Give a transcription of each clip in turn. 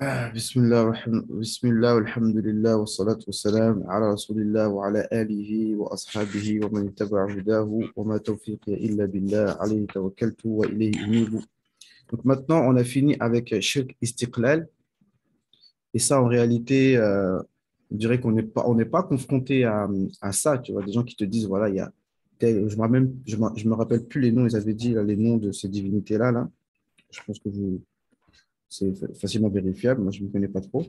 Bismillah, alhamdulillah, wa salatu wa salam ala rasulillah wa ala alihi wa ashabihi wa man ittaba'a hudahu wa ma tawfiqi illa billah alayhi tawakkaltu wa ilayhi unibu. Donc maintenant, on a fini avec Shirk Istiqlal. Et ça, en réalité, je dirais on n'est pas confronté à ça. Tu vois, des gens qui te disent, voilà, il y a je me rappelle plus les noms, ils avaient dit là, les noms de ces divinités-là, là. Je pense que c'est facilement vérifiable. Moi, je ne me connais pas trop.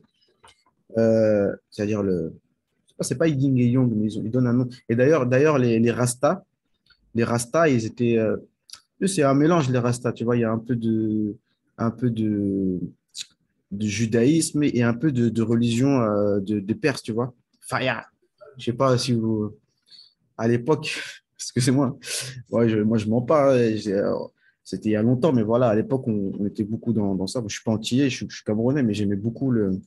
C'est-à-dire c'est pas Yin et Yang, mais ils donnent un nom. Et d'ailleurs, les Rastas, ils étaient, c'est un mélange les Rastas. Tu vois, il y a un peu de judaïsme et un peu de religion des Perses. Tu vois, Faya. Je sais pas si vous, à l'époque, excusez-moi, moi je mens pas. C'était il y a longtemps, mais voilà, à l'époque, on était beaucoup dans ça. Moi, je suis pas antillais, je suis camerounais, mais j'aimais beaucoup le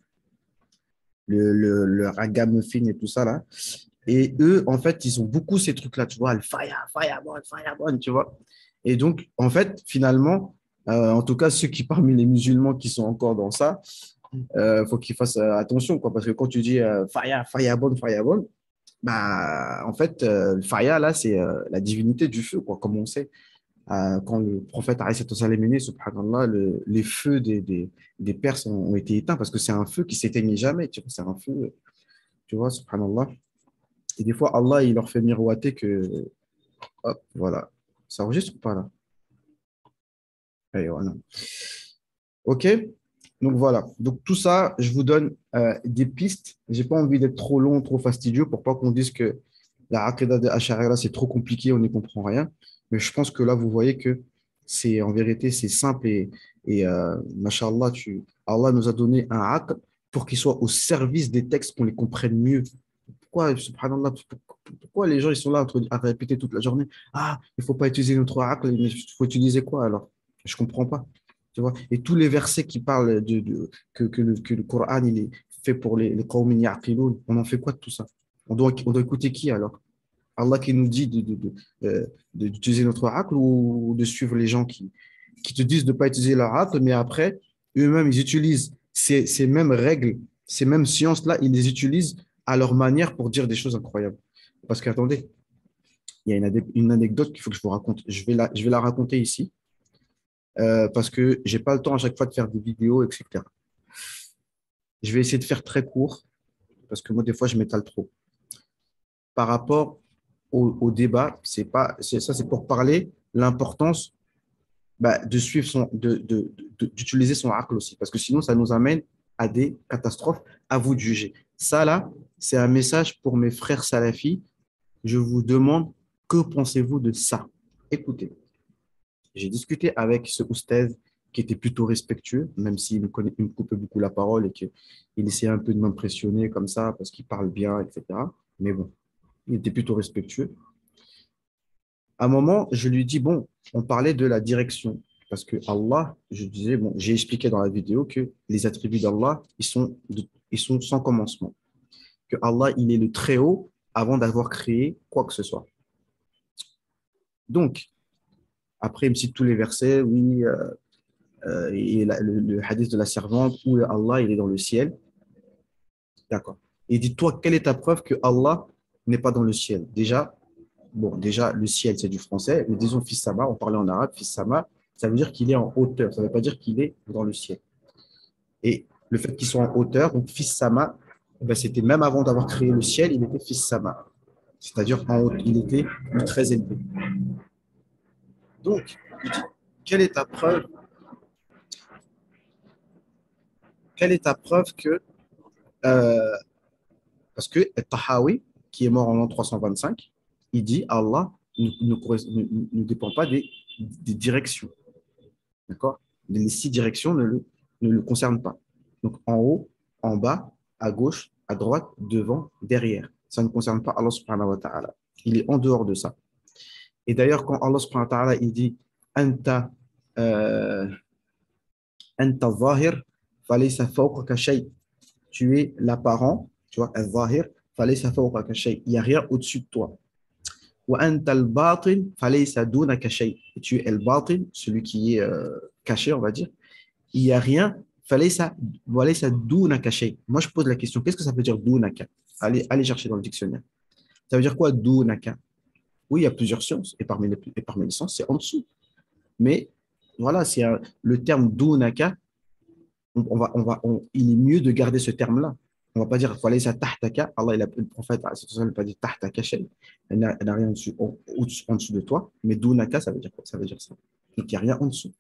ragamuffin et tout ça là. Et eux, en fait, ils ont beaucoup ces trucs-là, tu vois, le fire, fireball, fireball, tu vois. Et donc, en fait, finalement, en tout cas, ceux qui parmi les musulmans qui sont encore dans ça, faut qu'ils fassent attention, quoi, parce que quand tu dis fire, fireball, fireball, bah, en fait, le fire, là, c'est la divinité du feu, quoi, comme on sait. Quand le prophète alayhi subhanallah, les feux des Perses ont été éteints parce que c'est un feu qui s'éteignait jamais, tu vois, c'est un feu, tu vois, subhanallah. Et des fois, Allah, il leur fait miroiter que, hop, voilà, ça enregistre ou pas là? Allez, voilà. OK? Donc voilà. Donc tout ça, je vous donne des pistes. J'ai pas envie d'être trop long, trop fastidieux pour pas qu'on dise que la Aqidah de Ash'ari, c'est trop compliqué, on n'y comprend rien. Mais je pense que là, vous voyez que c'est en vérité, c'est simple et mashallah, Allah nous a donné un aql pour qu'il soit au service des textes, qu'on les comprenne mieux. Pourquoi, subhanallah, pourquoi les gens ils sont là à répéter toute la journée? Ah, il ne faut pas utiliser notre aql, mais il faut utiliser quoi alors? Je ne comprends pas. Tu vois? Et tous les versets qui parlent que le Coran il est fait pour les qawmin ya'qiloun, on en fait quoi de tout ça? On doit écouter qui alors? Allah qui nous dit d'utiliser notre aql ou de suivre les gens qui te disent de ne pas utiliser leur aql, mais après, eux-mêmes, ils utilisent ces mêmes règles, ces mêmes sciences-là, ils les utilisent à leur manière pour dire des choses incroyables. Parce qu'attendez, il y a une anecdote qu'il faut que je vous raconte. Je vais la raconter ici parce que je n'ai pas le temps à chaque fois de faire des vidéos, etc. Je vais essayer de faire très court parce que moi, des fois, je m'étale trop. Par rapport au débat, ça, c'est pour parler l'importance de suivre d'utiliser son arc aussi, parce que sinon, ça nous amène à des catastrophes. À vous de juger. Ça, là, c'est un message pour mes frères salafis. Je vous demande, que pensez-vous de ça? Écoutez, j'ai discuté avec ce oustaz qui était plutôt respectueux, même il me coupait beaucoup la parole et qu'il essayait un peu de m'impressionner comme ça, parce qu'il parle bien, etc. Mais bon, il était plutôt respectueux. À un moment, je lui dis, bon, on parlait de la direction. Parce que Allah, je disais, bon, j'ai expliqué dans la vidéo que les attributs d'Allah, ils sont sans commencement. Que Allah, il est le Très-Haut avant d'avoir créé quoi que ce soit. Donc, après, il me cite tous les versets, oui, et le hadith de la servante, où Allah, il est dans le ciel. D'accord. Et dis-toi, quelle est ta preuve que Allah n'est pas dans le ciel? Déjà, le ciel, c'est du français, mais disons fils sama, on parlait en arabe, fils sama, ça veut dire qu'il est en hauteur, ça ne veut pas dire qu'il est dans le ciel. Et le fait qu'il soit en hauteur, donc fils sama, ben, c'était même avant d'avoir créé le ciel, il était fils sama, c'est-à-dire en haut, il était très élevé. Donc, quelle est ta preuve, quelle est ta preuve que, euh, parce que Tahawi, qui est mort en l'an 325, il dit Allah ne dépend pas des directions. D'accord? Les six directions ne le concernent pas. Donc, en haut, en bas, à gauche, à droite, devant, derrière. Ça ne concerne pas Allah subhanahu wa ta'ala. Il est en dehors de ça. Et d'ailleurs, quand Allah subhanahu wa ta'ala, il dit Anta, euh, Anta zahir, falaysa fawqaka shay. Tu es l'apparent, tu vois, al-zahir, falaysa fawqaka shay. Il n'y a rien au-dessus de toi. Wa anta al-batin, falaysa dunaka shay. Et tu es al-batin, celui qui est caché, on va dire. Il n'y a rien Falaysa, walaysa dunaka shay. Moi, je pose la question, qu'est-ce que ça veut dire dunaka? Allez chercher dans le dictionnaire. Ça veut dire quoi dunaka? Oui, il y a plusieurs sens, et parmi les sens, c'est en dessous. Mais voilà, le terme dunaka, il est mieux de garder ce terme-là. On ne va pas dire falaysa tahtaka. Le prophète n'a pas dit tahtaka shay. Elle n'a rien en dessous de toi. Mais dunaka, ça veut dire quoi? Ça veut dire ça. Donc, il n'y a rien en dessous.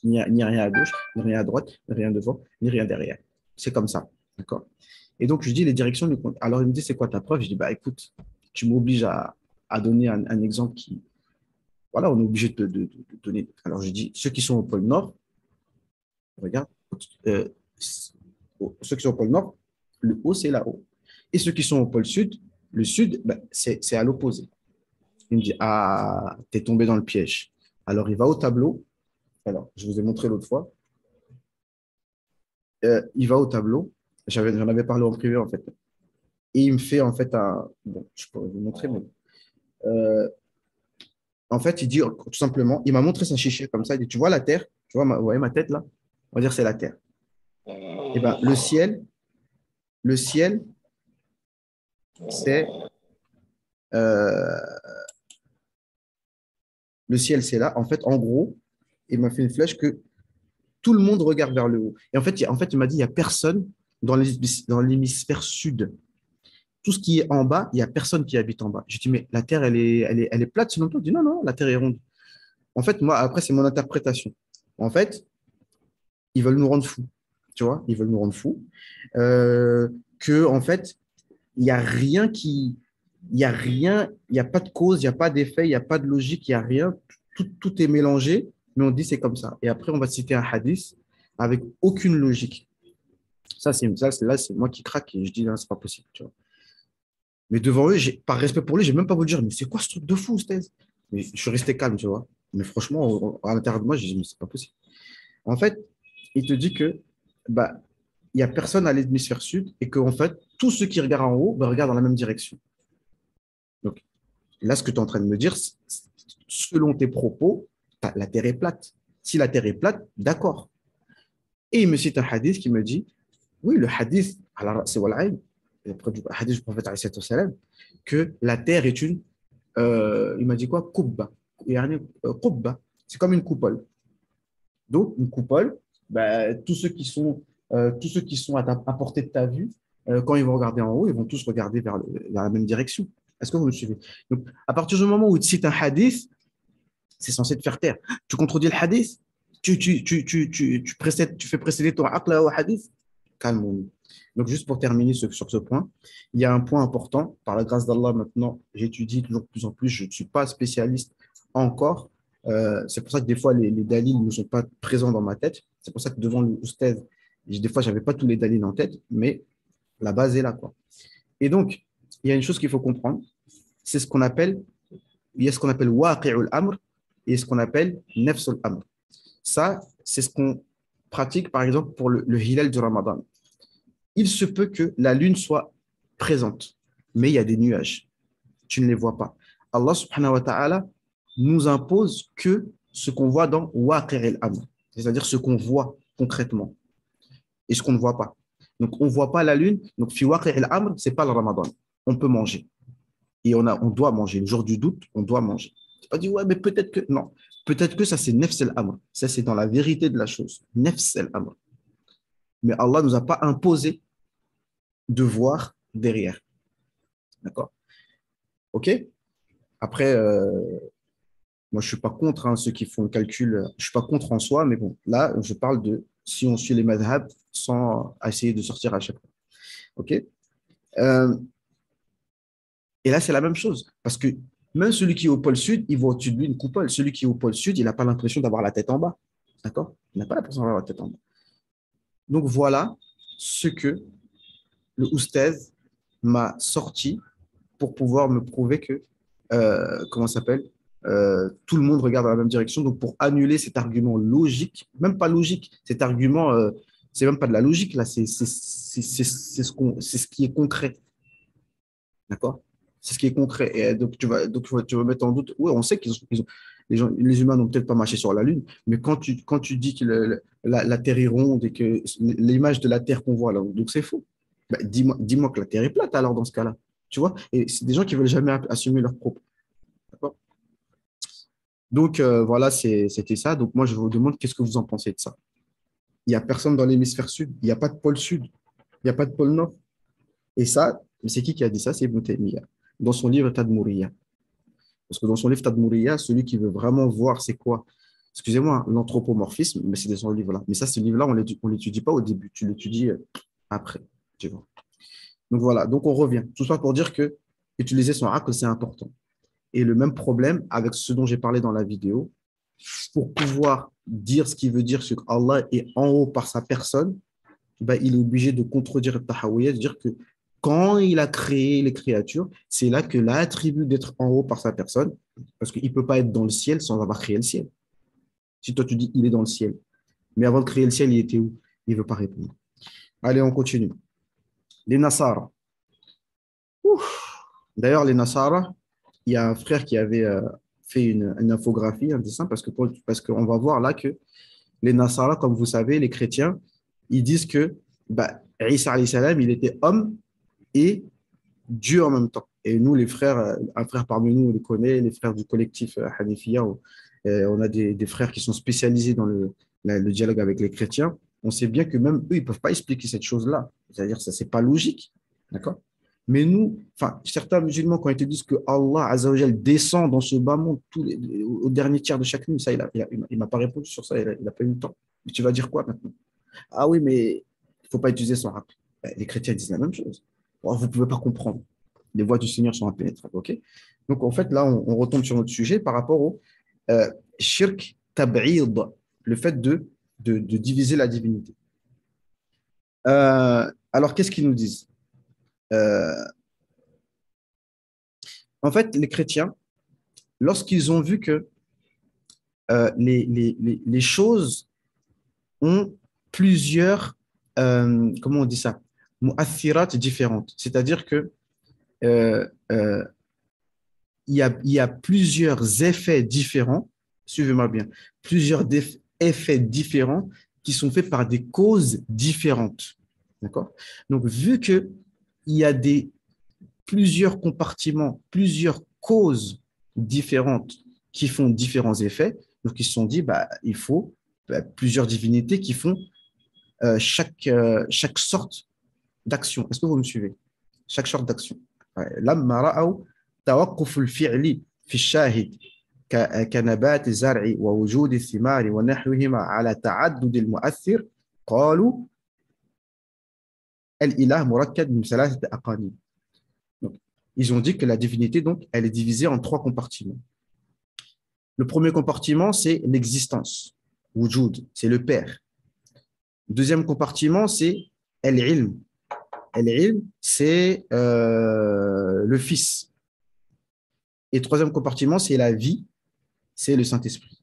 Ni rien à gauche, ni rien à droite, ni rien devant, ni rien derrière. C'est comme ça. D'accord? Et donc, je dis les directions du compte. Alors, il me dit, c'est quoi ta preuve? Je dis, bah écoute, tu m'obliges à donner un exemple qui. Voilà, on est obligé de donner. Alors, je dis, ceux qui sont au pôle Nord, regarde, euh, ceux qui sont au pôle Nord, le haut, c'est là-haut. Et ceux qui sont au pôle Sud, le Sud, ben, c'est à l'opposé. Il me dit, ah, t'es tombé dans le piège. Alors, il va au tableau. Alors, je vous ai montré l'autre fois. Il va au tableau. J'en avais parlé en privé, en fait. Et il me fait, en fait, un. Bon, je pourrais vous montrer, mais. euh, En fait, il dit tout simplement, il m'a montré sa chichi comme ça. Il dit, tu vois la terre? Tu vois, vous voyez ma tête là? On va dire c'est la terre. Et ben, le ciel, c'est euh, le ciel, c'est là. En fait, en gros, il m'a fait une flèche que tout le monde regarde vers le haut. Et en fait, il m'a dit, il n'y a personne dans l'hémisphère sud. Tout ce qui est en bas, il n'y a personne qui habite en bas. J'ai dit, mais la Terre, elle est plate selon toi? Il dit, non, non, la Terre est ronde. En fait, moi, après, c'est mon interprétation. En fait, ils veulent nous rendre fous. Tu vois, ils veulent nous rendre fous. Que, en fait, il n'y a rien qui. Il n'y a rien, il n'y a pas de cause, il n'y a pas d'effet, il n'y a pas de logique, il n'y a rien. Tout est mélangé, mais on dit c'est comme ça. Et après, on va citer un hadith avec aucune logique. Là, c'est moi qui craque et je dis, non, c'est pas possible. Tu vois. Mais devant eux, par respect pour lui, j'ai même pas voulu dire, mais c'est quoi ce truc de fou, Stez? Mais je suis resté calme, tu vois. Mais franchement, à l'intérieur de moi, j'ai dit, mais c'est pas possible. En fait, il te dit que bah, il n'y a personne à l'hémisphère sud et qu'en fait, tous ceux qui regardent en haut regardent dans la même direction. Donc là, ce que tu es en train de me dire, selon tes propos, la Terre est plate. Si la Terre est plate, d'accord. Et il me cite un hadith qui me dit, oui, le hadith, c'est Wal'aïn, le hadith du prophète, que la Terre est il m'a dit quoi? Kubba. Kubba. C'est comme une coupole. Donc, une coupole, bah, tous ceux qui sont à portée de ta vue, quand ils vont regarder en haut, ils vont tous regarder vers la même direction. Est-ce que vous me suivez? Donc, à partir du moment où tu cites un hadith, c'est censé te faire taire. Tu contredis le hadith, tu fais précéder ton aqla au hadith. Calme-nous. Donc, juste pour terminer sur ce point, il y a un point important. Par la grâce d'Allah, maintenant, j'étudie toujours de plus en plus. Je ne suis pas spécialiste encore. C'est pour ça que des fois, les dalils ne sont pas présents dans ma tête. C'est pour ça que devant le oustaz, des fois, je n'avais pas tous les dalils en tête, mais la base est là, quoi. Et donc, il y a une chose qu'il faut comprendre, c'est ce qu'on appelle, il y a ce qu'on appelle waqi'ul amr et ce qu'on appelle nafsul amr. Ça, c'est ce qu'on pratique, par exemple, pour le hilal du Ramadan. Il se peut que la lune soit présente, mais il y a des nuages. Tu ne les vois pas. Allah subhanahu wa ta'ala nous impose que ce qu'on voit dans waqi' al-amr, c'est-à-dire ce qu'on voit concrètement et ce qu'on ne voit pas. Donc, on ne voit pas la lune. Donc, fi waqi' al-amr, ce n'est pas le Ramadan. On peut manger. Et on doit manger. Le jour du doute, on doit manger. Tu pas dit, ouais, mais peut-être que. Non. Peut-être que ça, c'est nefs al-amr. Ça, c'est dans la vérité de la chose. Nefs al-amr. Mais Allah ne nous a pas imposé de voir derrière. D'accord? OK? Après, moi, je ne suis pas contre ceux qui font le calcul. Je ne suis pas contre en soi, mais bon, là, je parle de si on suit les madhab sans essayer de sortir à chaque fois. OK? Euh, et là, c'est la même chose. Parce que même celui qui est au pôle sud, il voit au-dessus de lui une coupole. Celui qui est au pôle sud, il n'a pas l'impression d'avoir la tête en bas. D'accord? Il n'a pas l'impression d'avoir la tête en bas. Donc, voilà ce que le oustaz m'a sorti pour pouvoir me prouver que, comment ça s'appelle, tout le monde regarde dans la même direction. Donc, pour annuler cet argument logique, même pas logique, cet argument, c'est même pas de la logique, là, c'est ce qui est concret. D'accord? C'est ce qui est concret. Et donc, tu vas mettre en doute. Oui, on sait qu'ils ont. les humains n'ont peut-être pas marché sur la Lune, mais quand tu dis que la Terre est ronde et que l'image de la Terre qu'on voit là, donc c'est faux. Bah, dis-moi que la Terre est plate alors dans ce cas-là. Tu vois? Et c'est des gens qui ne veulent jamais assumer leurs propos. D'accord. Donc voilà, c'était ça. Donc moi, je vous demande qu'est-ce que vous en pensez de ça? Il n'y a personne dans l'hémisphère sud. Il n'y a pas de pôle sud. Il n'y a pas de pôle nord. Et ça, c'est qui a dit ça? C'est Ibn Taymiyyah, dans son livre Tadmouriyya. Parce que dans son livre Tadmouriyya, celui qui veut vraiment voir c'est quoi, excusez-moi, l'anthropomorphisme, mais c'est dans son livre-là. Mais ça, ce livre-là, on ne l'étudie pas au début, tu l'étudies après, tu vois. Donc voilà, donc on revient. Tout ça pour dire que utiliser son aql, c'est important. Et le même problème avec ce dont j'ai parlé dans la vidéo, pour pouvoir dire ce qu'il veut dire sur Allah est en haut par sa personne, ben, il est obligé de contredire le tahawiyya, de dire que quand il a créé les créatures, c'est là que l'attribut d'être en haut par sa personne, parce qu'il ne peut pas être dans le ciel sans avoir créé le ciel. Si toi tu dis il est dans le ciel, mais avant de créer le ciel, il était où? Il ne veut pas répondre. Allez, on continue. Les Nasara. D'ailleurs, les Nasara, il y a un frère qui avait fait une infographie, un dessin, parce qu'on va voir là que les Nasara, comme vous savez, les chrétiens, ils disent que bah, Isa alayhi salam, il était homme et Dieu en même temps. Et nous, les frères, un frère parmi nous, on le connaît, les frères du collectif Hanifiya, on a des frères qui sont spécialisés dans le dialogue avec les chrétiens. On sait bien que même eux, ils ne peuvent pas expliquer cette chose-là. C'est-à-dire que ça, c'est pas logique. D'accord? Mais nous, enfin, certains musulmans, quand ils te disent que Allah Azzawajal descend dans ce bas monde au dernier tiers de chaque nuit, ça, il m'a pas répondu sur ça, il n'a pas eu le temps. Mais tu vas dire quoi maintenant? Ah oui, mais il ne faut pas utiliser son rap. Les chrétiens disent la même chose. Oh, vous ne pouvez pas comprendre. Les voies du Seigneur sont impénétrables. Ok. Donc, en fait, là, on retombe sur notre sujet par rapport au shirk tab'id, le fait de diviser la divinité. Alors, qu'est-ce qu'ils nous disent? Euh, En fait, les chrétiens, lorsqu'ils ont vu que les choses ont plusieurs, comment on dit ça, mu'athirat différentes. C'est-à-dire que euh, euh, il y a plusieurs effets différents, suivez-moi bien, plusieurs effets différents qui sont faits par des causes différentes. D'accord? Donc, vu qu'il y a plusieurs compartiments, plusieurs causes différentes qui font différents effets, donc ils se sont dit, bah, il faut plusieurs divinités qui font chaque sorte d'action. Est-ce que vous me suivez? Chaque sorte d'action. لما رأوا توقف الفعل في الشاهد كنبات الزرع ووجود الثمار ونحوهما على تعدد المؤثر قالوا الإله مركب من ثلاثة أقانيم. Donc, ils ont dit que la divinité, donc, elle est divisée en trois compartiments. Le premier compartiment, c'est l'existence. Wujud, c'est le Père. Le deuxième compartiment, c'est al-ilm. Al-ilm, c'est le Fils. Et le troisième compartiment, c'est la vie, c'est le Saint-Esprit.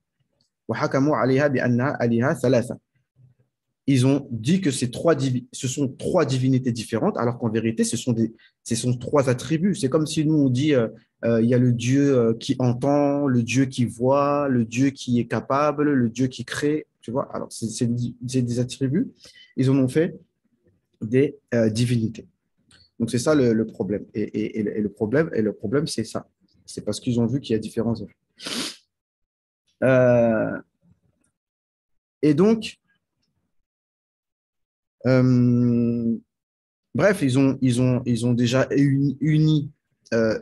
Ils ont dit que ce sont trois divinités différentes, alors qu'en vérité, ce sont trois attributs. C'est comme si nous, on dit, il y a le Dieu qui entend, le Dieu qui voit, le Dieu qui est capable, le Dieu qui crée. Tu vois, alors c'est des attributs. Ils en ont fait des divinités. Donc, c'est ça le problème. Et le problème, c'est ça. C'est parce qu'ils ont vu qu'il y a différents effets. Euh, et donc, euh, bref, ils ont déjà uni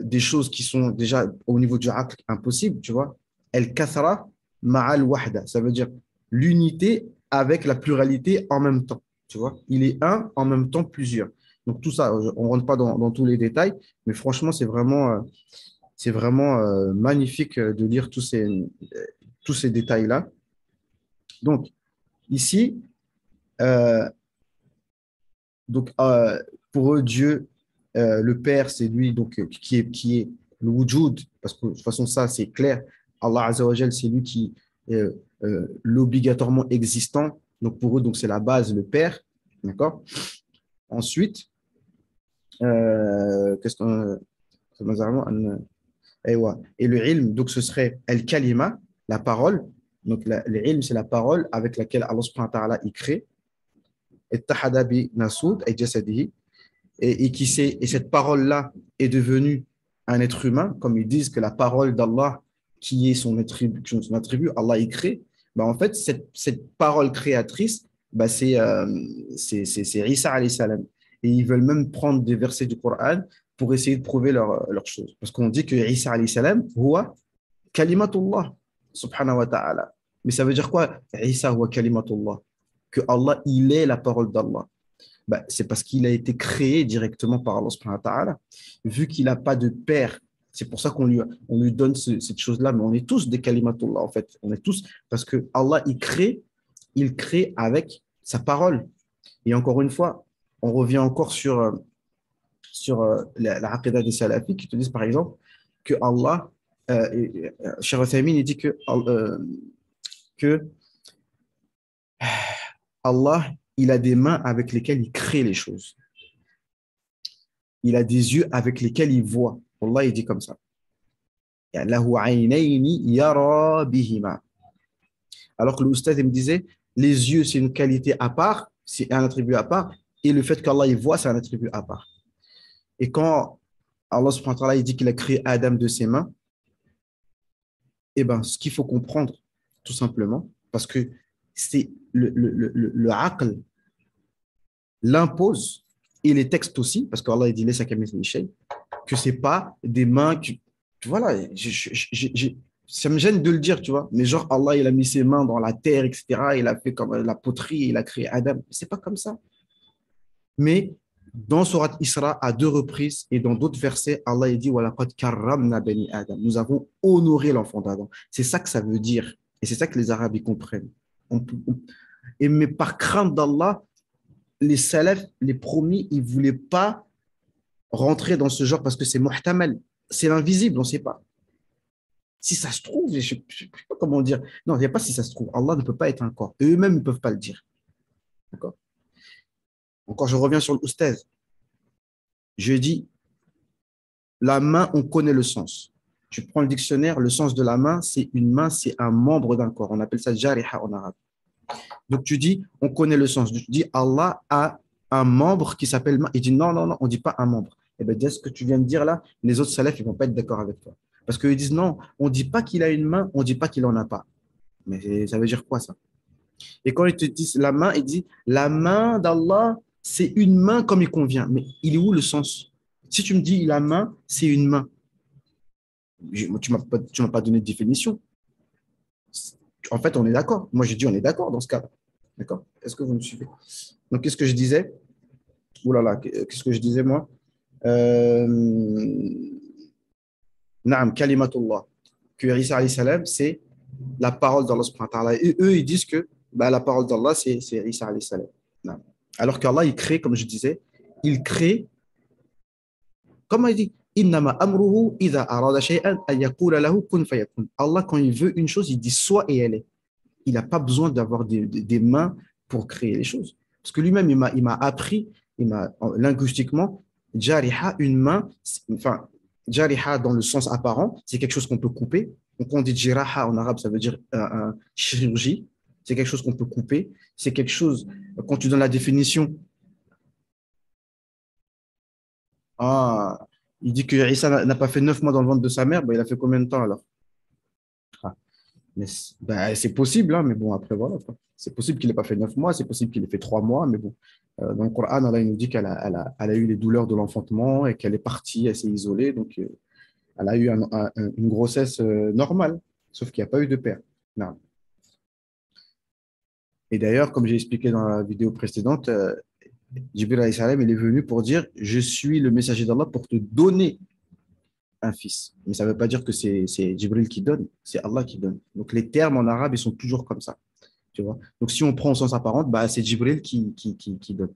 des choses qui sont déjà au niveau du aql impossibles, tu vois. El kathra ma'al wahda, ça veut dire l'unité avec la pluralité en même temps, tu vois. Il est un en même temps plusieurs. Donc tout ça, on ne rentre pas dans tous les détails, mais franchement, c'est vraiment magnifique de lire tous ces détails-là. Donc ici, euh, Donc, pour eux, Dieu, le Père, c'est lui donc, qui est le wujud, parce que de toute façon, ça, c'est clair. Allah Azzawajal, c'est lui qui est l'obligatoirement existant. Donc, pour eux, donc, c'est la base, le Père. D'accord? Ensuite, qu'est-ce qu'on. Et le ilm, donc ce serait al-kalima. La parole, donc l'ilm, c'est la parole avec laquelle Allah subhanahu wa ta'ala il crée. Ittahada bi nasoud ay jasadihi. Et cette parole-là est devenue un être humain, comme ils disent que la parole d'Allah, qui est son attribut, Allah y crée, bah en fait, cette parole créatrice, bah c'est Isa alayhi salam. Et ils veulent même prendre des versets du Coran pour essayer de prouver leur chose. Parce qu'on dit que Isa alayhi salam, huwa kalimatullah, subhanahu wa ta'ala. Mais ça veut dire quoi, Isa huwa kalimatullah? Que Allah, il est la parole d'Allah. Bah, c'est parce qu'il a été créé directement par Allah subhanahu wa ta'ala. Vu qu'il n'a pas de père, c'est pour ça on lui donne cette chose-là, mais on est tous des kalimatullah en fait. On est tous, parce que Allah, il crée avec sa parole. Et encore une fois, on revient encore sur la aqidah des salafis qui te disent par exemple que Allah, Cheikh Uthaymin, il dit que Allah, il a des mains avec lesquelles il crée les choses. Il a des yeux avec lesquels il voit. Allah, il dit comme ça. Alors que le Oustaz, il me disait, les yeux, c'est une qualité à part, c'est un attribut à part, et le fait qu'Allah, il voit, c'est un attribut à part. Et quand Allah, subhanahu wa ta'ala, il dit qu'il a créé Adam de ses mains, eh ben, ce qu'il faut comprendre, tout simplement, parce que c'est le aql l'impose, et les textes aussi, parce qu'Allah, il dit, laisse que c'est pas des mains qui, voilà, ça me gêne de le dire, tu vois, mais genre Allah, il a mis ses mains dans la terre, etc., il a fait comme la poterie, il a créé Adam, c'est pas comme ça. Mais dans Surat Isra, à 2 reprises, et dans d'autres versets, Allah il dit, وَلَقَدْ كَرَّمْنَا بَنِي Adam. Nous avons honoré l'enfant d'Adam. C'est ça que ça veut dire, et c'est ça que les Arabes ils comprennent. Mais par crainte d'Allah, les salafs, les promis, ils ne voulaient pas rentrer dans ce genre parce que c'est muhtamal, c'est l'invisible, on ne sait pas. Si ça se trouve, je ne sais pas comment dire. Non, il n'y a pas si ça se trouve. Allah ne peut pas être un corps. Eux-mêmes ne peuvent pas le dire. D'accord. Encore, je reviens sur l'oustaz. Je dis, la main, on connaît le sens. Tu prends le dictionnaire, le sens de la main, c'est une main, c'est un membre d'un corps. On appelle ça jariha en arabe. Donc tu dis, on connaît le sens. Tu dis, Allah a un membre qui s'appelle main. Il dit, non, non, non, on ne dit pas un membre. Eh bien, ce que tu viens de dire là, les autres salafs, ils ne vont pas être d'accord avec toi. Parce qu'ils disent, non, on ne dit pas qu'il a une main, on ne dit pas qu'il n'en a pas. Mais ça veut dire quoi ça? Et quand ils te disent la main, ils disent, la main d'Allah, c'est une main comme il convient. Mais il est où le sens? Si tu me dis la main, c'est une main, tu ne m'as pas donné de définition. En fait, on est d'accord. Moi, j'ai dit on est d'accord dans ce cas. D'accord? Est-ce que vous me suivez? Donc, qu'est-ce que je disais? Ouh là là, qu'est-ce que je disais moi? Naam, kalimatullah. Que Isa alayhi salam, c'est la parole d'Allah subhanahu wa ta'ala. Et eux, ils disent que bah, la parole d'Allah, c'est Isa alayhi salam. Naam. Alors qu'Allah, il crée, comme je disais, il crée, comme il dit, innama amruhu idha arada shay'an an yaqula lahu kun fayakun. Allah, quand il veut une chose, il dit soit et elle est. Il n'a pas besoin d'avoir des mains pour créer les choses. Parce que lui-même, il m'a appris, linguistiquement, jariha, une main, enfin, jariha dans le sens apparent, c'est quelque chose qu'on peut couper. Donc, on dit jiraha en arabe, ça veut dire chirurgie. C'est quelque chose qu'on peut couper. C'est quelque chose, quand tu donnes la définition, il dit que Issa n'a pas fait 9 mois dans le ventre de sa mère, ben, il a fait combien de temps alors? Mais ben, c'est possible, hein, mais bon, après, voilà. C'est possible qu'il n'ait pas fait 9 mois, c'est possible qu'il ait fait 3 mois, mais bon. Dans le Coran, Allah, il nous dit qu'elle a eu les douleurs de l'enfantement et qu'elle est partie, elle s'est isolée, donc elle a eu une grossesse normale, sauf qu'il n'y a pas eu de père. Non. Et d'ailleurs, comme j'ai expliqué dans la vidéo précédente, Jibril alayhi salam, il est venu pour dire, je suis le messager d'Allah pour te donner un fils. Mais ça ne veut pas dire que c'est Jibril qui donne, c'est Allah qui donne. Donc les termes en arabe, ils sont toujours comme ça. Tu vois. Donc si on prend au sens apparent, bah, c'est Jibril qui donne.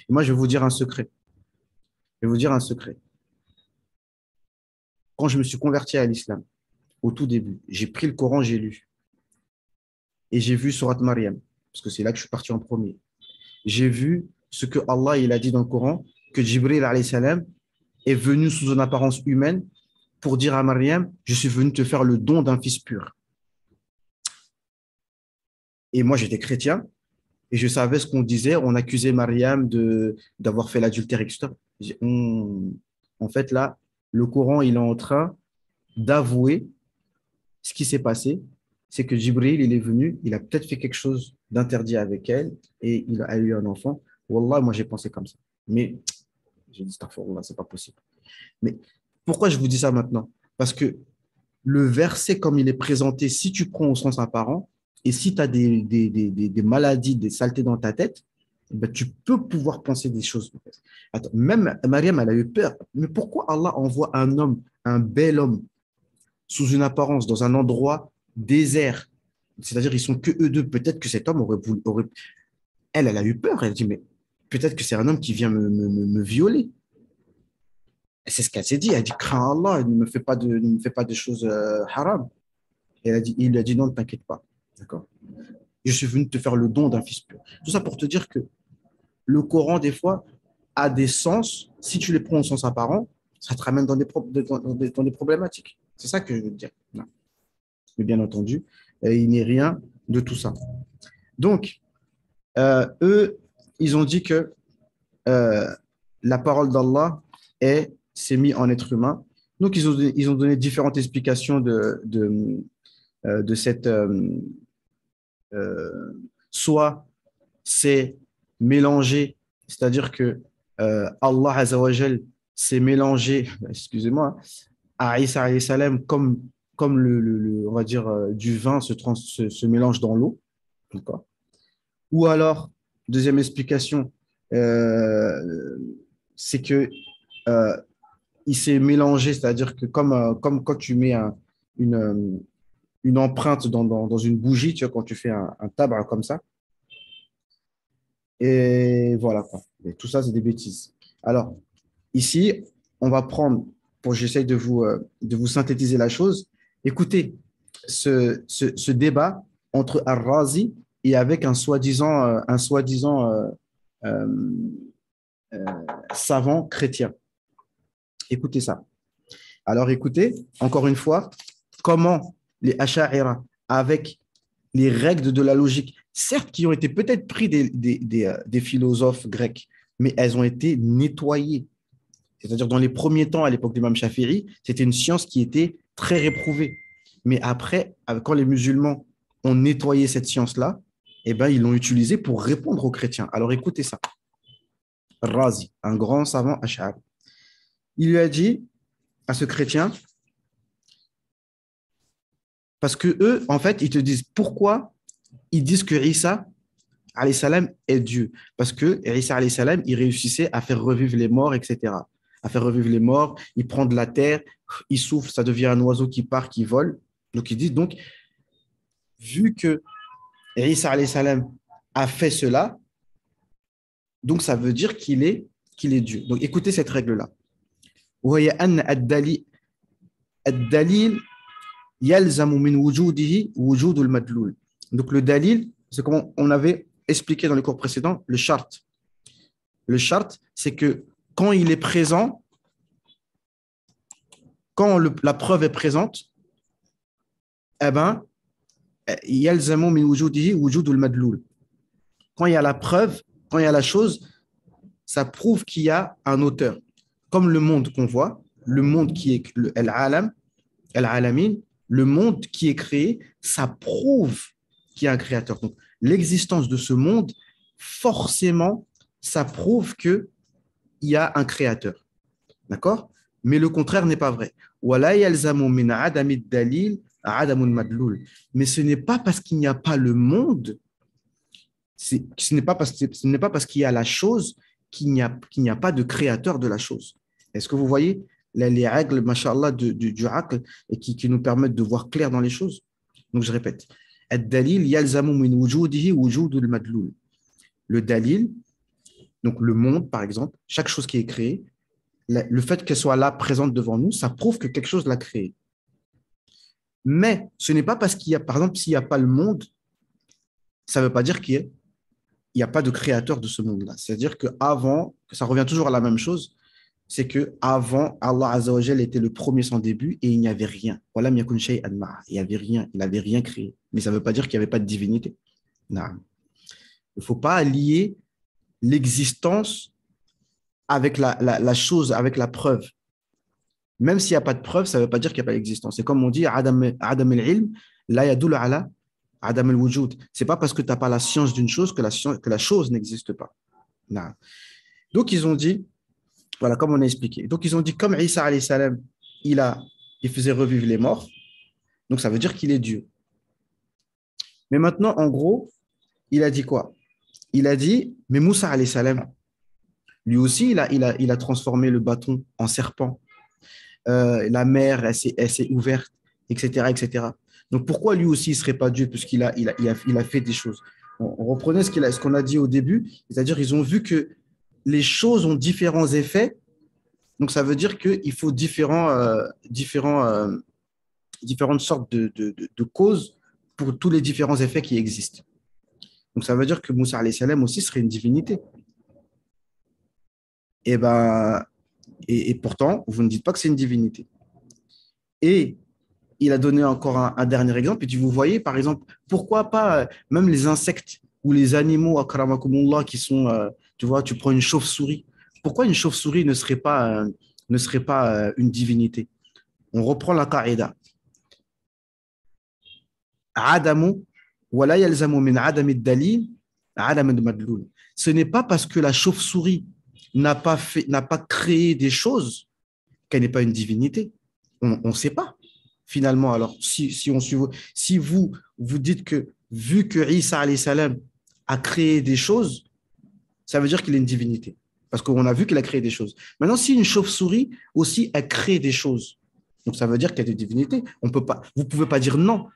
Et moi, je vais vous dire un secret. Je vais vous dire un secret. Quand je me suis converti à l'islam, au tout début, j'ai pris le Coran, j'ai lu. Et j'ai vu Surat Maryam, parce que c'est là que je suis parti en premier. J'ai vu ce que Allah il a dit dans le Coran, que Jibril alayhi salam est venu sous une apparence humaine pour dire à Maryam, je suis venu te faire le don d'un fils pur. Et moi, j'étais chrétien et je savais ce qu'on disait. On accusait Mariam d'avoir fait l'adultère, etc. En fait, là, le Coran, il est en train d'avouer ce qui s'est passé. C'est que Jibril, il est venu, il a peut-être fait quelque chose d'interdit avec elle et il a eu un enfant. Wallah, moi, j'ai pensé comme ça. Mais j'ai dit, astaghfirullah, c'est pas possible. Mais pourquoi je vous dis ça maintenant? Parce que le verset, comme il est présenté, si tu prends au sens apparent, et si tu as des maladies, des saletés dans ta tête, ben, tu peux pouvoir penser des choses. Attends, même Mariam, elle a eu peur. Mais pourquoi Allah envoie un homme, un bel homme, sous une apparence, dans un endroit désert? C'est-à-dire, ils sont que eux deux. Peut-être que cet homme elle a eu peur. Elle a dit, mais peut-être que c'est un homme qui vient me violer. C'est ce qu'elle s'est dit. Elle a dit, crains Allah, ne me fais pas de choses haram. Et il lui a dit, non, ne t'inquiète pas. D'accord? Je suis venu te faire le don d'un fils pur. Tout ça pour te dire que le Coran, des fois, a des sens. Si tu les prends au sens apparent, ça te ramène dans des problématiques. C'est ça que je veux te dire. Non. Mais bien entendu, il n'est rien de tout ça. Donc, eux, ils ont dit que euh, la parole d'Allah s'est mise en être humain. Donc, ils ont donné différentes explications de cette. Soit c'est mélangé, c'est-à-dire que Allah Azzawajal s'est mélangé, excusez-moi, à Isa alayhi salam comme on va dire, du vin se mélange dans l'eau. D'accord. Ou alors, deuxième explication, euh, c'est que euh, il s'est mélangé, c'est-à-dire que comme quand tu mets une empreinte dans une bougie, tu vois, quand tu fais un tabac comme ça, et voilà quoi. Et tout ça, c'est des bêtises. Alors, ici, on va prendre, j'essaye de vous synthétiser la chose. Écoutez, ce débat entre Ar-Razi et avec un soi-disant euh, euh, savant chrétien. Écoutez ça. Alors, écoutez, encore une fois, comment les Asha'ira, avec les règles de la logique, certes qui ont été peut-être pris des philosophes grecs, mais elles ont été nettoyées. C'est-à-dire, dans les premiers temps, à l'époque de l'imam Shafi'i, c'était une science qui était très réprouvée. Mais après, quand les musulmans ont nettoyé cette science-là, eh ben, ils l'ont utilisée pour répondre aux chrétiens. Alors écoutez ça. Razi, un grand savant ash'ari, il lui a dit à ce chrétien, parce que eux, en fait, ils te disent pourquoi ils disent que Isa alayhi salam est Dieu. Parce que Isa alayhi salam, il réussissait à faire revivre les morts, etc. À faire revivre les morts, il prend de la terre, il souffle, ça devient un oiseau qui part, qui vole. Donc ils disent, donc, vu que Isa alayhi salam a fait cela, donc ça veut dire qu'il est Dieu. Donc écoutez cette règle-là. وهي أن الدليل يلزم من وجوده وجود المدلول. Donc le dalil, c'est comme on avait expliqué dans les cours précédents, le charte. Le charte, c'est que quand il est présent, quand la preuve est présente, eh ben, يلزم من وجوده وجود المدلول. Quand il y a la preuve, quand il y a la chose, ça prouve qu'il y a un auteur. Comme le monde qu'on voit, le monde qui est al-alam, al-alamin, le monde qui est créé, ça prouve qu'il y a un créateur. Donc, l'existence de ce monde, forcément, ça prouve qu'il y a un créateur. D'accord? Mais le contraire n'est pas vrai. Mais ce n'est pas parce qu'il n'y a pas le monde, ce n'est pas parce qu'il y a la chose qu'il n'y a pas de créateur de la chose. Est-ce que vous voyez les règles, mashallah, du aql et qui nous permettent de voir clair dans les choses? Donc, je répète. Le dalil, donc le monde, par exemple, chaque chose qui est créée, le fait qu'elle soit là, présente devant nous, ça prouve que quelque chose l'a créée. Mais ce n'est pas parce qu'il y a, par exemple, s'il n'y a pas le monde, ça ne veut pas dire qu'il n'y a pas de créateur de ce monde-là. C'est-à-dire qu'avant, ça revient toujours à la même chose, c'est qu'avant, Allah Azzawajal était le premier sans début et il n'y avait rien. Il n'y avait rien, il n'avait rien créé. Mais ça ne veut pas dire qu'il n'y avait pas de divinité. Non. Il ne faut pas lier l'existence avec la chose, avec la preuve. Même s'il n'y a pas de preuve, ça ne veut pas dire qu'il n'y a pas d'existence. C'est comme on dit, Adam al-ilm, la yadul ala Adam al-wujud. Ce n'est pas parce que tu n'as pas la science d'une chose que la chose n'existe pas. Non. Donc, ils ont dit, voilà, comme on a expliqué. Donc, ils ont dit, comme Isa alayhi salam, il faisait revivre les morts, donc ça veut dire qu'il est Dieu. Mais maintenant, en gros, il a dit quoi? Il a dit, mais Moussa alayhi salam, lui aussi, il a transformé le bâton en serpent. La mer, elle s'est ouverte, etc., etc. Donc, pourquoi lui aussi, il ne serait pas Dieu, puisqu'il a fait des choses? On reprenait ce qu'on a dit au début, c'est-à-dire ils ont vu que les choses ont différents effets, donc ça veut dire qu'il faut différentes sortes de causes pour tous les différents effets qui existent. Donc ça veut dire que Moussa alayhi salam aussi serait une divinité. Et, ben, et pourtant, vous ne dites pas que c'est une divinité. Et il a donné encore un dernier exemple. Et puis vous voyez, par exemple, pourquoi pas même les insectes ou les animaux, akramakumullah, qui sont, tu vois, tu prends une chauve-souris. Pourquoi une chauve-souris ne serait pas une divinité? On reprend la qaïda. Adamu, wala yalzamu min adami dalil, adam madloul. Ce n'est pas parce que la chauve-souris n'a pas créé des choses qu'elle n'est pas une divinité. On ne sait pas. Finalement, alors, si vous dites que, vu que Isa alayhi salam a créé des choses, ça veut dire qu'il est une divinité. Parce qu'on a vu qu'il a créé des choses. Maintenant, si une chauve-souris aussi a créé des choses, donc ça veut dire qu'elle est une divinité. On peut pas, vous ne pouvez pas dire non.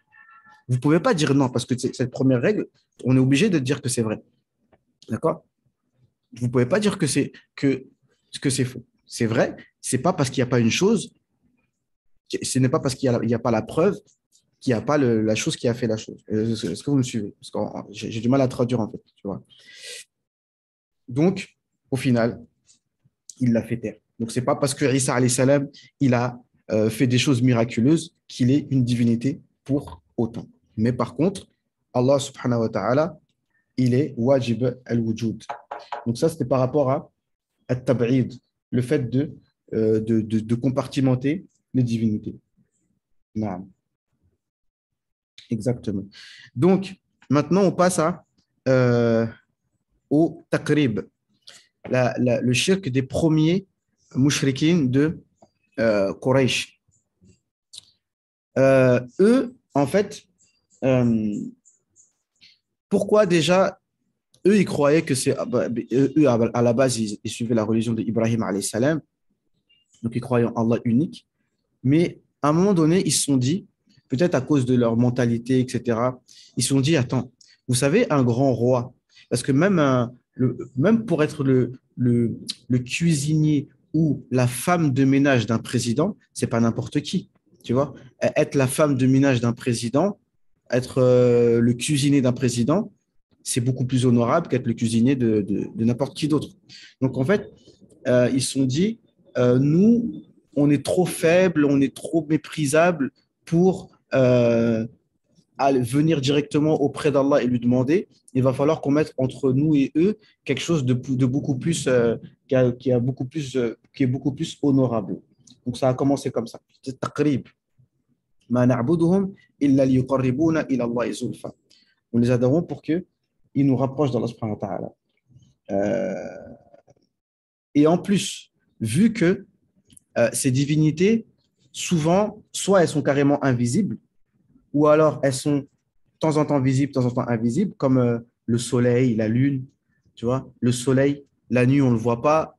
Vous ne pouvez pas dire non, parce que cette première règle, on est obligé de dire que c'est vrai. D'accord? Vous ne pouvez pas dire que c'est faux. C'est vrai, c'est pas parce qu'il n'y a pas une chose, ce n'est pas parce qu'il n'y a pas la preuve qu'il n'y a pas la chose qui a fait la chose. Est-ce que vous me suivez? Parce que j'ai du mal à traduire, en fait. Tu vois. Donc, au final, il l'a fait taire. Donc, ce n'est pas parce que Isa alayhi salam, il a fait des choses miraculeuses qu'il est une divinité pour autant. Mais par contre, Allah subhanahu wa ta'ala, il est wajib al-wujud. Donc, ça, c'était par rapport à at-tab'id, le fait de compartimenter les divinités. Naam. Exactement. Donc, maintenant, on passe au taqrib, le shirk des premiers mouchriquins de Quraysh. Eux, en fait, pourquoi déjà, eux, ils croyaient que c'est. Eux, à la base, ils suivaient la religion d'Ibrahim alayhi salam, donc ils croyaient en Allah unique. Mais à un moment donné, ils se sont dit, peut-être à cause de leur mentalité, etc., ils se sont dit, attends, vous savez, un grand roi, parce que même pour être le cuisinier ou la femme de ménage d'un président, c'est pas n'importe qui, tu vois. Être la femme de ménage d'un président, être le cuisinier d'un président, c'est beaucoup plus honorable qu'être le cuisinier de n'importe qui d'autre. Donc, en fait, ils se sont dit, nous, on est trop faible, on est trop méprisable pour venir directement auprès d'Allah et lui demander. Il va falloir qu'on mette entre nous et eux quelque chose de beaucoup plus, qui est beaucoup plus honorable. Donc ça a commencé comme ça. C'est taqrib. Ma na'buduhum illa liyuqarribuna ila Allah zulfa. Nous les adorons pour qu'ils nous rapprochent d'Allah subhanahu wa ta'ala. Et en plus, vu que ces divinités, souvent, soit elles sont carrément invisibles, ou alors elles sont de temps en temps visibles, de temps en temps invisibles, comme le soleil, la lune. Tu vois, le soleil, la nuit, on ne le voit pas,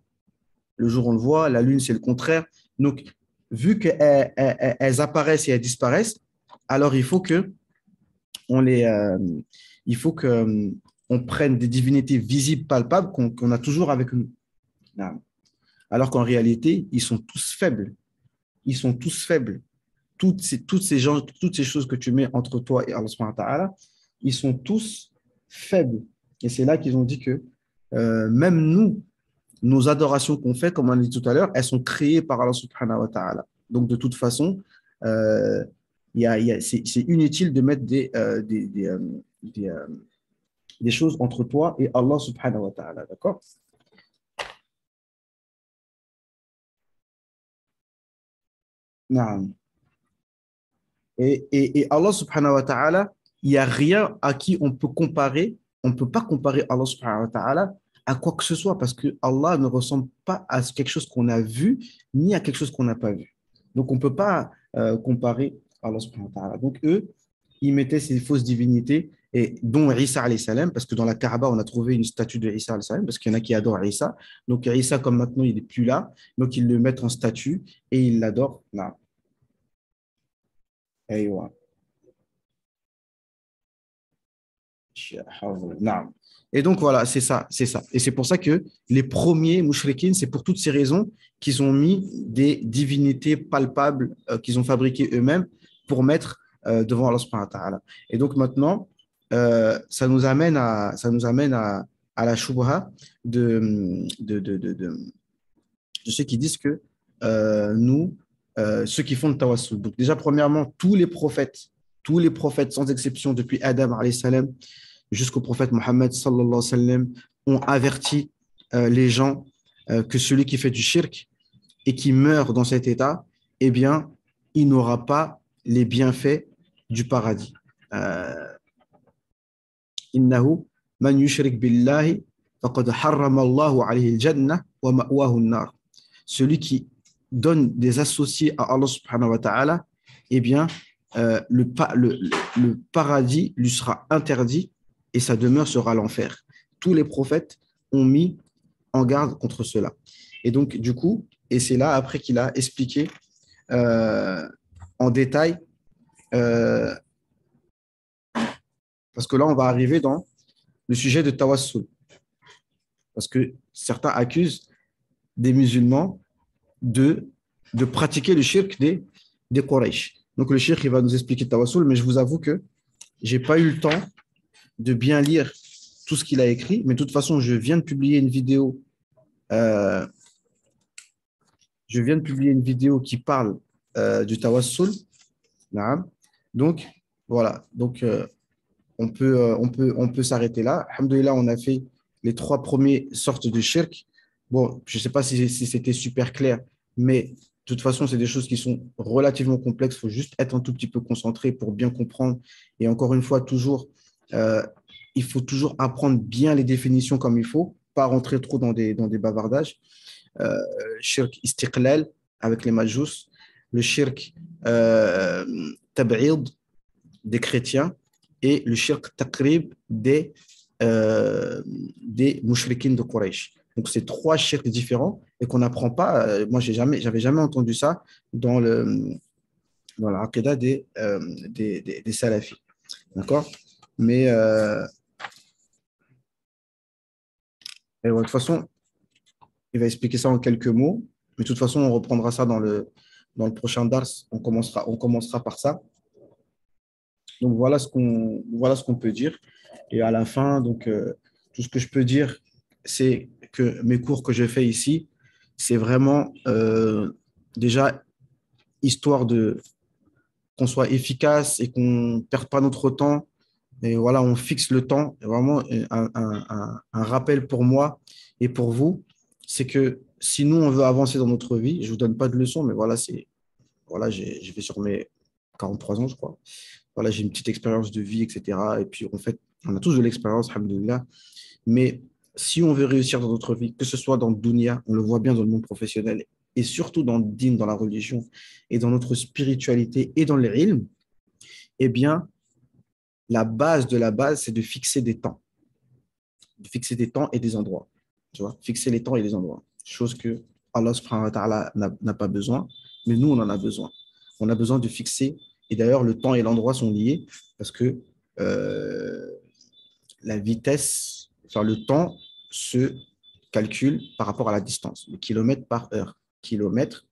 le jour, on le voit, la lune, c'est le contraire. Donc, vu qu'elles apparaissent et elles disparaissent, alors on les, il faut que, on prenne des divinités visibles, palpables, qu'on a toujours avec nous. Alors qu'en réalité, ils sont tous faibles. Ils sont tous faibles. Toutes ces choses que tu mets entre toi et Allah subhanahu wa ta'ala, ils sont tous faibles. Et c'est là qu'ils ont dit que même nous, nos adorations qu'on fait, comme on l'a dit tout à l'heure, elles sont créées par Allah subhanahu wa ta'ala. Donc, de toute façon, c'est inutile de mettre des choses entre toi et Allah subhanahu wa ta'ala. D'accord? Naam. Et Allah subhanahu wa ta'ala, il n'y a rien à qui on peut comparer. On ne peut pas comparer Allah subhanahu wa ta'ala à quoi que ce soit parce que Allah ne ressemble pas à quelque chose qu'on a vu ni à quelque chose qu'on n'a pas vu. Donc, on ne peut pas comparer Allah subhanahu wa ta'ala. Donc, eux, ils mettaient ces fausses divinités, et dont Isa alayhi salam, parce que dans la Kaaba, on a trouvé une statue de Isa alayhi salam, parce qu'il y en a qui adorent Isa. Donc, Isa, comme maintenant, il n'est plus là, donc ils le mettent en statue et ils l'adorent. Non. أيوة. Non. Et donc voilà, c'est ça, c'est ça. Et c'est pour ça que les premiers mouchriquines, c'est pour toutes ces raisons qu'ils ont mis des divinités palpables qu'ils ont fabriquées eux-mêmes pour mettre devant Allah subhanahu wa ta'ala. Et donc maintenant, ça nous amène à la shubha de ceux qui disent que nous, ceux qui font le tawassul. Donc déjà, premièrement, tous les prophètes sans exception, depuis Adam alayhi salam jusqu'au prophète Mohammed sallallahu alayhi wa sallam, ont averti les gens que celui qui fait du shirk et qui meurt dans cet état, eh bien, il n'aura pas les bienfaits du paradis. Innahu man yushrik billahi faqad harrama Allahu alayhi al-jannah wa ma'wahu an-nar. Celui qui donne des associés à Allah subhanahu wa ta'ala, eh bien, le paradis lui sera interdit et sa demeure sera l'enfer. Tous les prophètes ont mis en garde contre cela. Et donc, du coup, et c'est là après qu'il a expliqué euh, en détail, euh, parce que là, on va arriver dans le sujet de tawassul. Parce que certains accusent des musulmans de pratiquer le shirk des Quraysh. Donc, le shirk, il va nous expliquer le tawassul, mais je vous avoue que je n'ai pas eu le temps de bien lire tout ce qu'il a écrit, mais de toute façon, euh, je viens de publier une vidéo qui parle du tawassul. Donc, voilà. Donc, on peut s'arrêter là. Alhamdoulilah, on a fait les trois premières sortes de shirk. Bon, je ne sais pas si c'était super clair, mais de toute façon, c'est des choses qui sont relativement complexes. Il faut juste être un tout petit peu concentré pour bien comprendre. Et encore une fois, euh, il faut toujours apprendre bien les définitions comme il faut, pas rentrer trop dans des bavardages. Euh, Shirk istiqlal avec les majous, le shirk tab'id des chrétiens et le shirk taqrib des mouchriquines de Quraysh. Donc, c'est trois shirks différents et qu'on n'apprend pas. Moi, j'avais jamais entendu ça dans l'aqidah des salafis. D'accord? Mais et ouais, de toute façon, il va expliquer ça en quelques mots. Mais de toute façon, on reprendra ça dans le prochain dars. On commencera par ça. Donc, voilà ce qu'on peut dire. Et à la fin, donc, tout ce que je peux dire, c'est que mes cours que je fais ici, c'est vraiment déjà histoire de qu'on soit efficace et qu'on ne perde pas notre temps. Et voilà, on fixe le temps. Et vraiment, un rappel pour moi et pour vous, c'est que si nous, on veut avancer dans notre vie, je ne vous donne pas de leçons, mais voilà, je vais sur mes 43 ans, je crois. Voilà, j'ai une petite expérience de vie, etc. Et puis, en fait, on a tous de l'expérience, alhamdoulilah. Mais si on veut réussir dans notre vie, que ce soit dans le dunya, on le voit bien dans le monde professionnel, et surtout dans le din, dans la religion, et dans notre spiritualité, et dans les ilms, eh bien, la base de la base, c'est de fixer des temps. De fixer des temps et des endroits. Tu vois, fixer les temps et les endroits. Chose que Allah subhanahu wa ta'ala n'a pas besoin, mais nous, on en a besoin. On a besoin de fixer, et d'ailleurs, le temps et l'endroit sont liés, parce que euh, la vitesse, enfin le temps se calcule par rapport à la distance, le kilomètre par heure. Kilomètre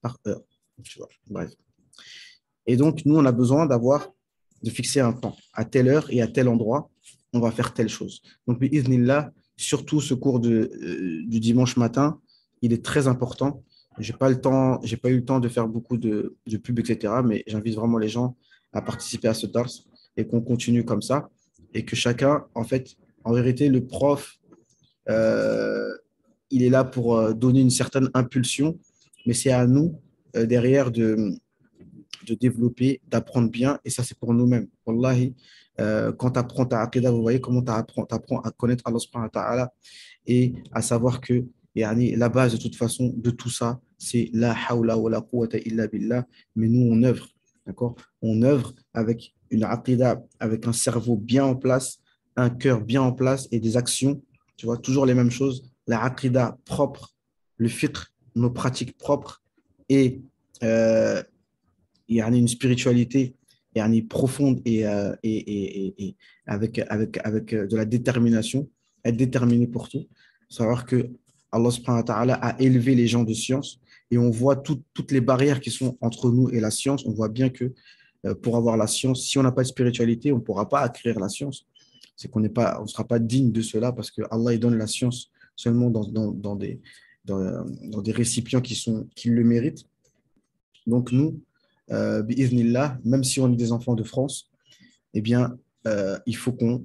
par heure. Tu vois, bref. Et donc, nous, on a besoin de fixer un temps. À telle heure et à tel endroit, on va faire telle chose. Donc, bi'idhnillah, surtout ce cours du dimanche matin, il est très important. J'ai pas eu le temps de faire beaucoup de pubs, etc. Mais j'invite vraiment les gens à participer à ce dars et qu'on continue comme ça. et que chacun, en fait, en vérité, le prof, euh, il est là pour donner une certaine impulsion, mais c'est à nous, derrière, de développer, d'apprendre bien, et ça, c'est pour nous-mêmes. Wallahi, quand tu apprends ta aqidah, vous voyez comment tu apprends à connaître Allah subhanahu wa ta'ala et à savoir que yani, la base, de toute façon, de tout ça, c'est la hawla wa la quwwata illa billah, mais nous, on œuvre, d'accord? On œuvre avec une aqidah, avec un cerveau bien en place, un cœur bien en place et des actions, tu vois, toujours les mêmes choses, la aqidah propre, le fiqh, nos pratiques propres et euh, يعني une spiritualité يعني profonde et avec de la détermination, être déterminé pour tout. Savoir que Allah subhanahu wa ta'ala a élevé les gens de science et on voit toutes les barrières qui sont entre nous et la science. On voit bien que pour avoir la science, si on n'a pas de spiritualité, on ne pourra pas acquérir la science. C'est qu'on n'est pas, on sera pas digne de cela parce que Allah il donne la science seulement dans des récipients qui le méritent. Donc nous, bi'idhnillah, même si on est des enfants de France, eh bien, il faut qu'on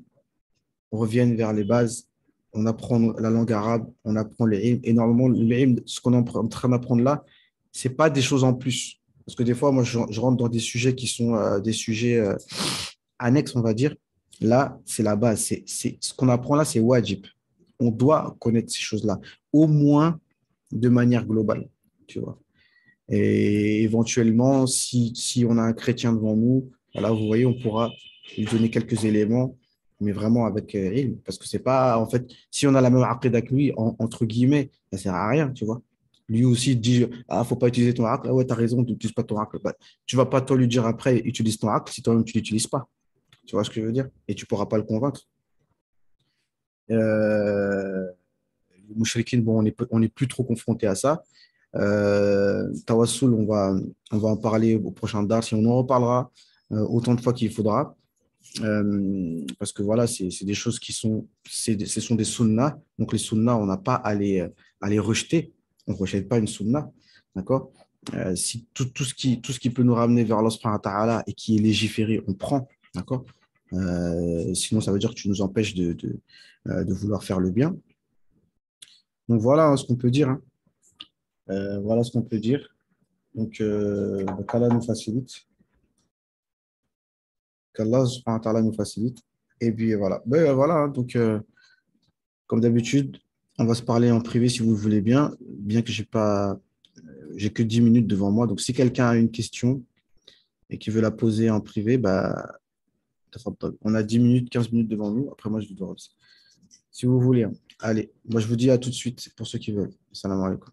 revienne vers les bases. On apprend la langue arabe, on apprend les ilms. Et normalement, les ilms, ce qu'on est en train d'apprendre là, c'est pas des choses en plus. Parce que des fois, moi, je rentre dans des sujets qui sont des sujets annexes, on va dire. Là, c'est la base. Ce qu'on apprend là, c'est wajib. On doit connaître ces choses-là, au moins de manière globale. Tu vois. Et éventuellement, si on a un chrétien devant nous, voilà, vous voyez, on pourra lui donner quelques éléments, mais vraiment avec ilm. Parce que c'est pas, en fait, si on a la même aqidah que lui, entre guillemets, ça sert à rien, tu vois. Lui aussi dit, ah, faut pas utiliser ton aql. Ah ouais, tu as raison, tu n'utilises pas ton aql. Bah, tu vas pas toi lui dire après, utilise ton aql si toi-même tu l'utilises pas. Tu vois ce que je veux dire? Et tu pourras pas le convaincre. Les mouchriquines, bon, on est plus trop confronté à ça. Tawassul, on va en parler au prochain dars si on en reparlera autant de fois qu'il faudra. Parce que voilà, c'est des choses qui sont, ce sont des sunnas. Donc les sunnas, on n'a pas à les rejeter. On ne rejette pas une sunna. D'accord? Si tout ce qui peut nous ramener vers Allah subhanahu wa ta'ala et qui est légiféré, on prend. D'accord? Sinon, ça veut dire que tu nous empêches de vouloir faire le bien. Donc voilà ce qu'on peut dire. Hein. Voilà ce qu'on peut dire. Donc, qu'Allah nous facilite. Qu'Allah subhanahu wa ta'ala nous facilite. Et puis voilà. Ben, voilà. Hein. Donc, comme d'habitude, on va se parler en privé si vous le voulez bien. Bien que j'ai que 10 minutes devant moi. Donc, si quelqu'un a une question et qui veut la poser en privé, bah, on a 10 minutes, 15 minutes devant nous. Après, moi, je dois. Si vous voulez. Hein. Allez, moi, je vous dis à tout de suite pour ceux qui veulent. Salam alaikum.